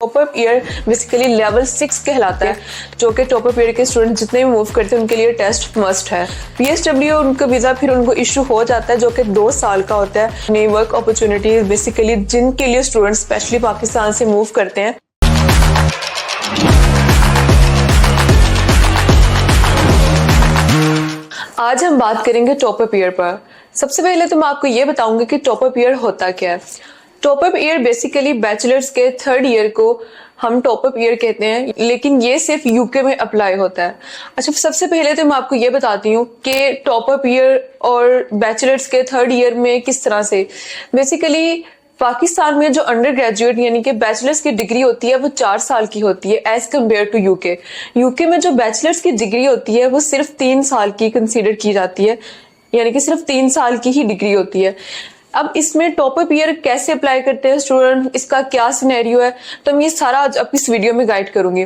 Top up year basically level 6 कहलाता है, जो कि टॉप अप ईयर के स्टूडेंट जितने भी मूव करते हैं उनके लिए टेस्ट मस्ट है। PSW उनका वीजा फिर उनको इशू हो जाता है, जो कि 2 साल का होता है। नई वर्क अपॉर्चुनिटीज बेसिकली जिनके लिए स्टूडेंट स्पेशली पाकिस्तान से मूव करते हैं। आज हम बात करेंगे टॉप अप ईयर पर। सबसे पहले तो मैं आपको ये बताऊंगी कि टॉप अप ईयर होता क्या है। Top up year basically bachelors के 3rd ईयर को हम टॉप अप ईयर कहते हैं, लेकिन ये सिर्फ यूके में अप्लाई होता है। अच्छा, सबसे पहले तो मैं आपको ये बताती हूँ कि टॉप अप ईयर और बैचलर्स के 3rd ईयर में किस तरह से बेसिकली पाकिस्तान में जो अंडर ग्रेजुएट यानी कि बैचलर्स की डिग्री होती है वो 4 साल की होती है as compare to UK. UK में जो बैचलर्स की डिग्री होती है वो सिर्फ 3 साल की कंसीडर की जाती है, यानी कि सिर्फ 3 साल की ही डिग्री होती है। अब इसमें टॉप अप ईयर कैसे अप्लाई करते हैं स्टूडेंट, इसका क्या सिनेरियो है, तो मैं ये सारा आज अब इस वीडियो में गाइड करूंगी।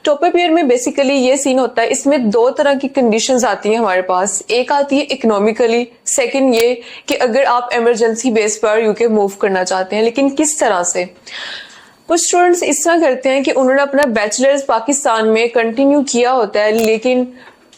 टॉप अप ईयर में बेसिकली ये सीन होता है, इसमें 2 तरह की कंडीशंस आती हैं हमारे पास। एक आती है इकोनॉमिकली, सेकंड ये कि अगर आप इमरजेंसी बेस पर यूके मूव करना चाहते हैं। लेकिन किस तरह से? कुछ स्टूडेंट्स इस तरह करते हैं कि उन्होंने अपना बैचलर्स पाकिस्तान में कंटिन्यू किया होता है, लेकिन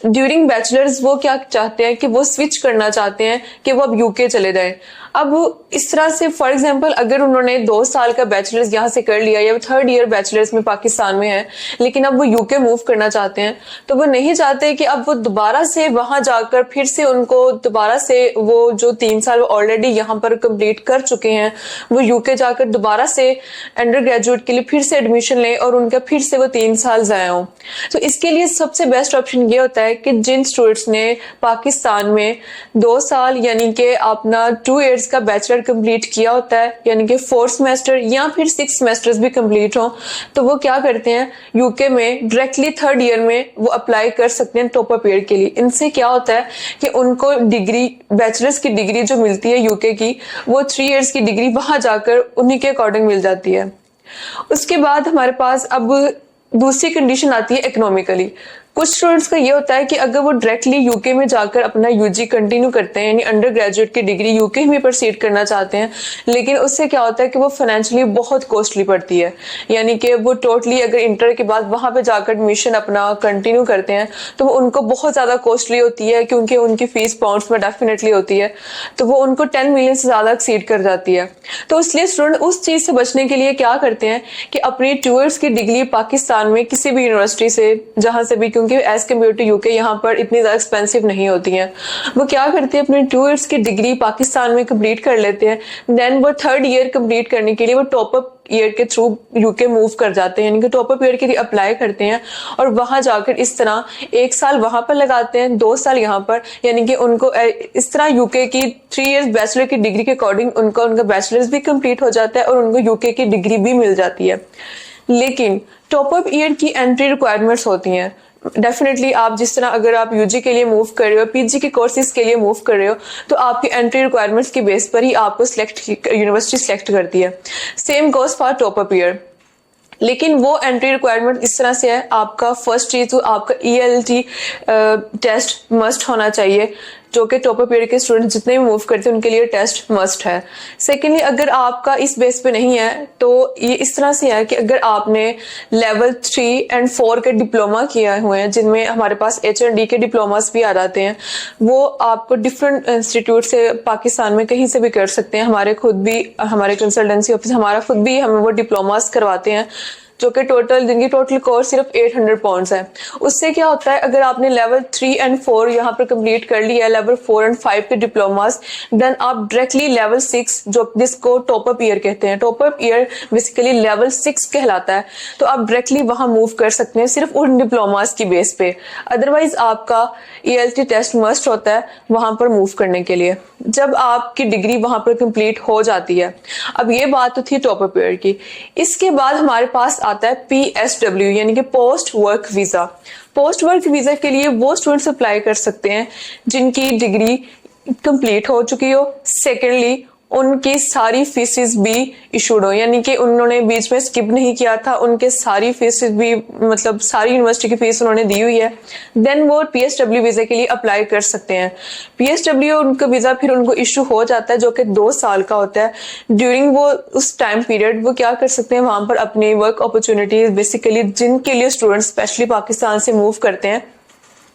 ड्यूरिंग बैचलर्स वो क्या चाहते हैं कि वो स्विच करना चाहते हैं कि वो अब यूके चले जाएं। अब इस तरह से फॉर एग्जांपल अगर उन्होंने 2 साल का बैचलर्स यहाँ से कर लिया या 3rd ईयर बैचलर्स में पाकिस्तान में है, लेकिन अब वो यूके मूव करना चाहते हैं, तो वो नहीं चाहते कि अब वो दोबारा से वहां जाकर फिर से उनको दोबारा से वो जो 3 साल ऑलरेडी यहाँ पर कंप्लीट कर चुके हैं वो यूके जाकर दोबारा से अंडर ग्रेजुएट के लिए फिर से एडमिशन लें और उनका फिर से वो 3 साल जाया हो। तो इसके लिए सबसे बेस्ट ऑप्शन ये होता है कि जिन स्टूडेंट्स ने पाकिस्तान में 2 साल यानी कि अपना 2 ईयर्स का बैचलर कंप्लीट किया होता है, यानी कि 4 सेमेस्टर या फिर 6 सेमेस्टर्स भी कंप्लीट हो, तो वो क्या करते हैं यूके में डायरेक्टली 3rd ईयर में वो अप्लाई कर सकते हैं टॉप अप ईयर के लिए। इनसे क्या होता है कि उनको डिग्री, बैचलर्स की डिग्री जो मिलती है यूके की, वो 3 ईयर्स की डिग्री वहां जाकर उन्हीं के अकॉर्डिंग मिल जाती है। उसके बाद हमारे पास अब दूसरी कंडीशन आती है इकोनॉमिकली। कुछ स्टूडेंट्स का ये होता है कि अगर वो डायरेक्टली यूके में जाकर अपना यूजी कंटिन्यू करते हैं, यानी अंडर ग्रेजुएट की डिग्री यूके में प्रोसीड करना चाहते हैं, लेकिन उससे क्या होता है कि वो फाइनेंशियली बहुत कॉस्टली पड़ती है। यानी कि वो टोटली अगर इंटर के बाद वहां पे जाकर एडमिशन अपना कंटिन्यू करते हैं तो वो उनको बहुत ज्यादा कॉस्टली होती है, क्योंकि उनकी फीस पाउंड्स में डेफिनेटली होती है, तो वो उनको 10 मिलियन से ज्यादा एक्सीड कर जाती है। तो इसलिए स्टूडेंट उस चीज से बचने के लिए क्या करते हैं कि अपनी 2 ईयर्स की डिग्री पाकिस्तान में किसी भी यूनिवर्सिटी से, जहां से भी, क्योंकि एज कम्पेयर टू यूके यहाँ पर इतनी ज्यादा एक्सपेंसिव नहीं होती हैं, वो क्या करते हैं अपनी 2 ईयर्स की डिग्री पाकिस्तान में कंप्लीट कर लेते हैं। देन वो 3rd ईयर कंप्लीट करने के लिए वो टॉप अप ईयर के थ्रू यूके मूव कर जाते हैं, यानी कि टॉप अप ईयर के लिए अप्लाई करते हैं और वहां जाकर इस तरह 1 साल वहां पर लगाते हैं, 2 साल यहाँ पर, यानी कि उनको इस तरह यूके की 3 ईयर्स बैचलर की डिग्री के अकॉर्डिंग उनका बैचलर्स भी कंप्लीट हो जाता है और उनको यूके की डिग्री भी मिल जाती है। लेकिन टॉप अप ईयर की एंट्री रिक्वायरमेंट्स होती हैं। डेफिनेटली आप जिस तरह अगर आप यूजी के लिए मूव कर रहे हो, पीजी के कोर्सेज के लिए मूव कर रहे हो, तो आपकी एंट्री रिक्वायरमेंट्स की बेस पर ही आपको यूनिवर्सिटी सिलेक्ट करती है। Same goes for top up year. लेकिन वो एंट्री रिक्वायरमेंट इस तरह से है, आपका फर्स्ट चीज तो आपका ELT टेस्ट मस्ट होना चाहिए, जो कि टॉप अप ईयर के स्टूडेंट जितने भी मूव करते हैं उनके लिए टेस्ट मस्ट है। सेकेंडली अगर आपका इस बेस पे नहीं है तो ये इस तरह से है कि अगर आपने लेवल 3 और 4 के डिप्लोमा किया हुए हैं, जिनमें हमारे पास HND के डिप्लोमास भी आ जाते हैं, वो आपको डिफरेंट इंस्टीट्यूट से पाकिस्तान में कहीं से भी कर सकते हैं। हमारे खुद भी, हमारे कंसल्टेंसी ऑफिस हमारा खुद भी हमें वो डिप्लोमास करवाते हैं, जो कि जिनकी टोटल कोर्स सिर्फ 800 पाउंड्स है। उससे क्या होता है, अगर आपने लेवल 3 और 4 यहाँ पर कंप्लीट कर लिया है, लेवल 4 और 5 के डिप्लोमास, देन आप डायरेक्टली लेवल 6, जो जिसको टॉप अप ईयर कहते हैं, top up year basically level 6 कहलाता है, तो आप डायरेक्टली वहां मूव कर सकते हैं सिर्फ उन डिप्लोमास की बेस पे। अदरवाइज आपका ELT टेस्ट मस्ट होता है वहां पर मूव करने के लिए, जब आपकी डिग्री वहां पर कंप्लीट हो जाती है। अब ये बात तो थी टॉप अप ईयर की। इसके बाद हमारे पास आता है PSW, यानी कि post work visa. Post work visa के लिए वो स्टूडेंट्स अप्लाई कर सकते हैं जिनकी डिग्री कंप्लीट हो चुकी हो। सेकेंडली उनकी सारी फीसेस भी इशूड हो, यानी कि उन्होंने बीच में स्किप नहीं किया था, उनके सारी फीसेस भी मतलब सारी यूनिवर्सिटी की फीस उन्होंने दी हुई है, देन वो पीएसडब्ल्यू वीजा के लिए अप्लाई कर सकते हैं। पीएसडब्ल्यू उनका वीजा फिर उनको इशू हो जाता है जो कि 2 साल का होता है। ड्यूरिंग वो उस टाइम पीरियड वो क्या कर सकते हैं, वहां पर अपनी वर्क अपॉर्चुनिटीज बेसिकली जिनके लिए स्टूडेंट्स स्पेशली पाकिस्तान से मूव करते हैं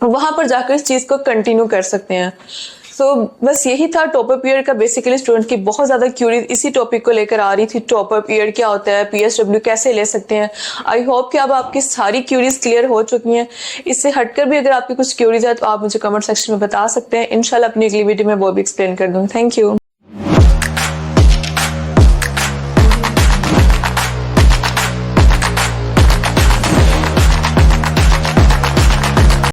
वहां पर जाकर इस चीज को कंटिन्यू कर सकते हैं। बस यही था टॉप अप ईयर का। बेसिकली स्टूडेंट की बहुत ज्यादा क्यूरीज इसी टॉपिक को लेकर आ रही थी, टॉप अप ईयर क्या होता है, पीएसडब्ल्यू कैसे ले सकते हैं। आई होप कि अब आपकी सारी क्यूरीज क्लियर हो चुकी हैं। इससे हटकर भी अगर आपकी कुछ क्यूरीज है तो आप मुझे कमेंट सेक्शन में बता सकते हैं। इंशाल्लाह अपनी अगली वीडियो में वो भी एक्सप्लेन कर दूंगी। Thank you.